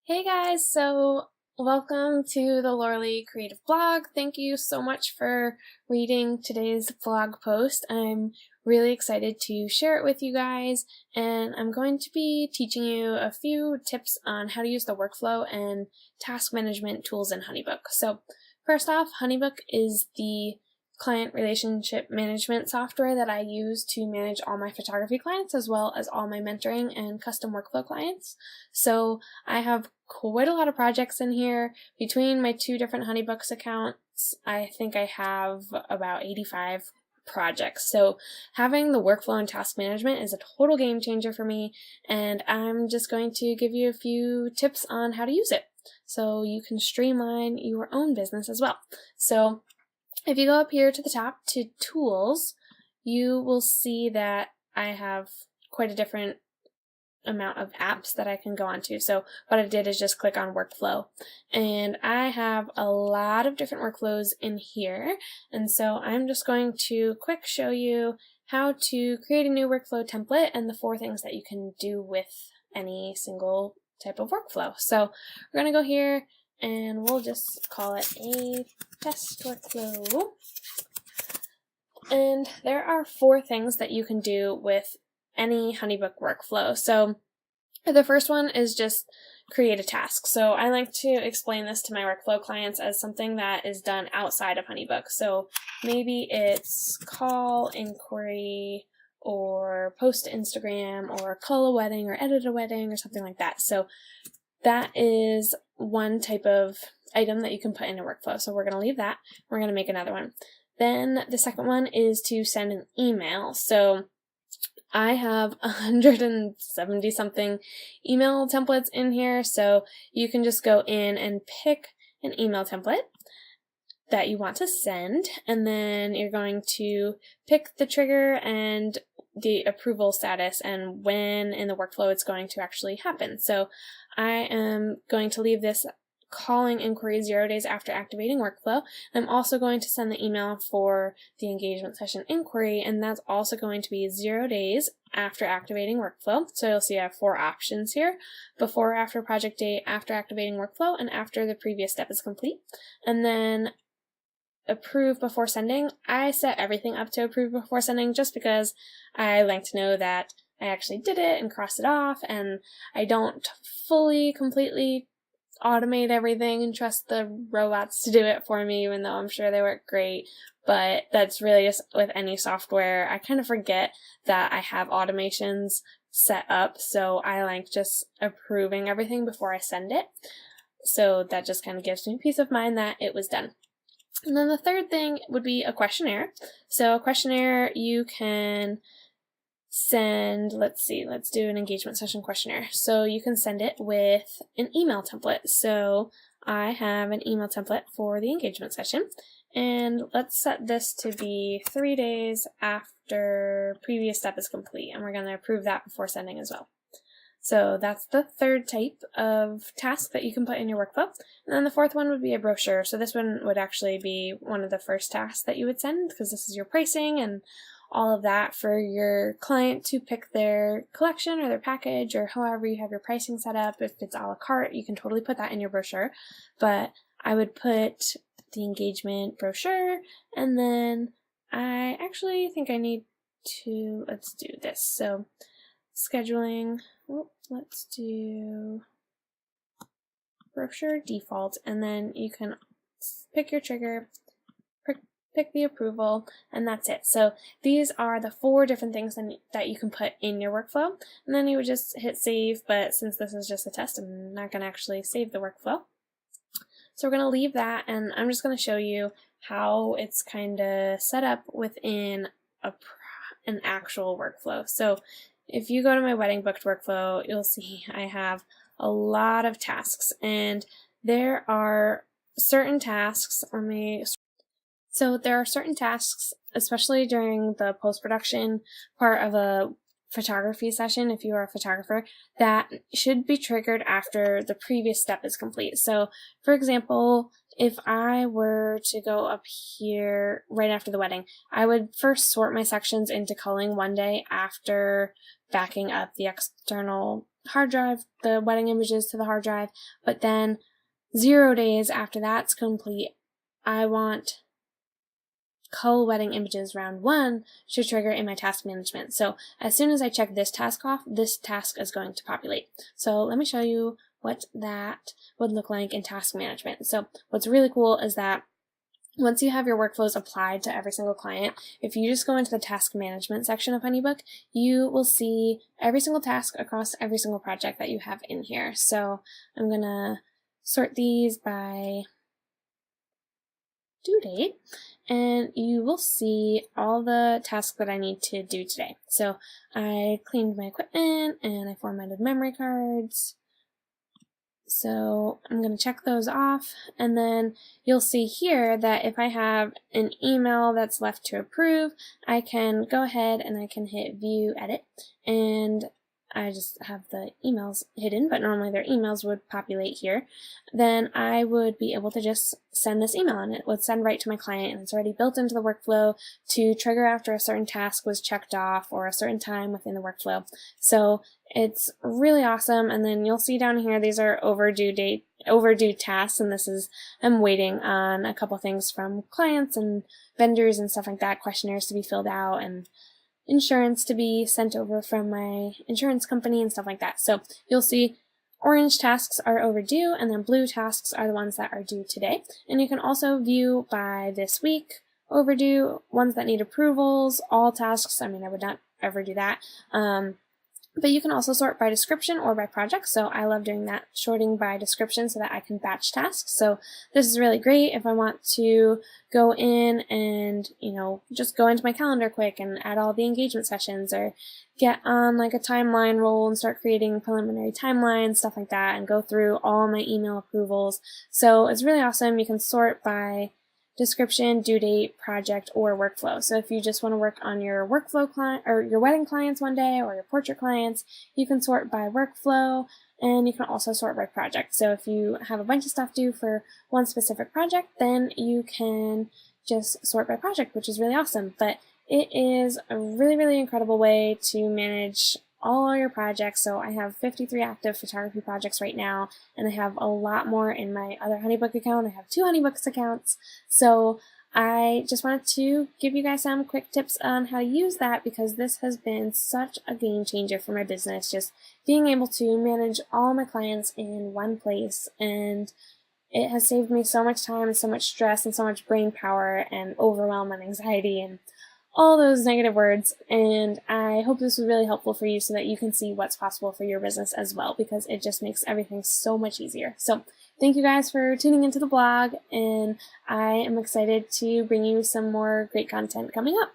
Hey guys, so welcome to the Lorely Creative Blog. Thank you so much for reading today's blog post. I'm really excited to share it with you guys, and I'm going to be teaching you a few tips on how to use the workflow and task management tools in HoneyBook. So first off, HoneyBook is the client relationship management software that I use to manage all my photography clients as well as all my mentoring and custom workflow clients. So I have quite a lot of projects in here. Between my two different HoneyBooks accounts, I think I have about 85 projects. So having the workflow and task management is a total game changer for me, and I'm just going to give you a few tips on how to use it so you can streamline your own business as well. So if you go up here to the top to tools, you will see that I have quite a different amount of apps that I can go onto. So what I did is just click on workflow, and I have a lot of different workflows in here. And so I'm just going to quick show you how to create a new workflow template and the 4 things that you can do with any single type of workflow. So we're going to go here and we'll just call it a test workflow. And there are 4 things that you can do with any HoneyBook workflow. So the first one is just create a task. So I like to explain this to my workflow clients as something that is done outside of HoneyBook. So maybe it's call inquiry or post to Instagram or call a wedding or edit a wedding or something like that. So that is one type of item that you can put in a workflow. So we're going to leave that. We're going to make another one. Then the second one is to send an email. So I have 170 something email templates in here. So you can just go in and pick an email template that you want to send, and then you're going to pick the trigger and the approval status and when in the workflow it's going to actually happen. So I am going to leave this calling inquiry 0 days after activating workflow. I'm also going to send the email for the engagement session inquiry, and that's also going to be 0 days after activating workflow. So you'll see I have 4 options here: before or after project date, after activating workflow, and after the previous step is complete. And then approve before sending. I set everything up to approve before sending just because I like to know that I actually did it and crossed it off, and I don't fully, completely automate everything and trust the robots to do it for me, even though I'm sure they work great. But that's really just with any software. I kind of forget that I have automations set up, so I like just approving everything before I send it. So that just kind of gives me peace of mind that it was done. And then the third thing would be a questionnaire. So a questionnaire you can send, let's do an engagement session questionnaire. So you can send it with an email template. So I have an email template for the engagement session, and let's set this to be 3 days after previous step is complete, and we're going to approve that before sending as well. So that's the third type of task that you can put in your workflow. And then the fourth one would be a brochure. So this one would actually be one of the first tasks that you would send, because this is your pricing and all of that for your client to pick their collection or their package or however you have your pricing set up. If it's a la carte, you can totally put that in your brochure. But I would put the engagement brochure, and then I actually think I need to, let's do this. So scheduling, let's do brochure default, and then you can pick your trigger, pick the approval, and that's it. So these are the 4 different things that you can put in your workflow, and then you would just hit save. But since this is just a test, I'm not going to actually save the workflow. So we're going to leave that, and I'm just going to show you how it's kind of set up within an actual workflow. So if you go to my wedding booked workflow, you'll see I have a lot of tasks, and there are certain tasks. So there are certain tasks, especially during the post-production part of a photography session, if you are a photographer, that should be triggered after the previous step is complete. So for example, if I were to go up here right after the wedding, I would first sort my sections into culling one day after backing up the external hard drive, the wedding images to the hard drive, but then 0 days after that's complete, I want co-wedding images round 1 to trigger in my task management. So as soon as I check this task off, this task is going to populate. So let me show you what that would look like in task management. So what's really cool is that once you have your workflows applied to every single client, if you just go into the task management section of HoneyBook, you will see every single task across every single project that you have in here. So I'm going to sort these by due date, and you will see all the tasks that I need to do today. So I cleaned my equipment and I formatted memory cards. So I'm going to check those off, and then you'll see here that if I have an email that's left to approve, I can go ahead and I can hit view edit, and I just have the emails hidden, but normally their emails would populate here. Then I would be able to just send this email, and it would send right to my client, and it's already built into the workflow to trigger after a certain task was checked off or a certain time within the workflow. So it's really awesome. And then you'll see down here, these are overdue tasks, and this is, I'm waiting on a couple things from clients and vendors and stuff like that, questionnaires to be filled out and insurance to be sent over from my insurance company and stuff like that. So you'll see orange tasks are overdue, and then blue tasks are the ones that are due today. And you can also view by this week, overdue, ones that need approvals, all tasks. I mean, I would not ever do that. But you can also sort by description or by project. So I love doing that, sorting by description so that I can batch tasks. So this is really great if I want to go in and, just go into my calendar quick and add all the engagement sessions, or get on like a timeline roll and start creating preliminary timelines, stuff like that, and go through all my email approvals. So it's really awesome. You can sort by description, due date, project, or workflow. So if you just want to work on your workflow client or your wedding clients one day, or your portrait clients, you can sort by workflow, and you can also sort by project. So if you have a bunch of stuff due for one specific project, then you can just sort by project, which is really awesome. But it is a really, really incredible way to manage all your projects. So I have 53 active photography projects right now, and I have a lot more in my other HoneyBook account. I have 2 HoneyBooks accounts. So I just wanted to give you guys some quick tips on how to use that, because this has been such a game changer for my business, just being able to manage all my clients in one place. And it has saved me so much time and so much stress and so much brain power and overwhelm and anxiety and all those negative words. And I hope this was really helpful for you so that you can see what's possible for your business as well, because it just makes everything so much easier. So thank you guys for tuning into the blog, and I am excited to bring you some more great content coming up.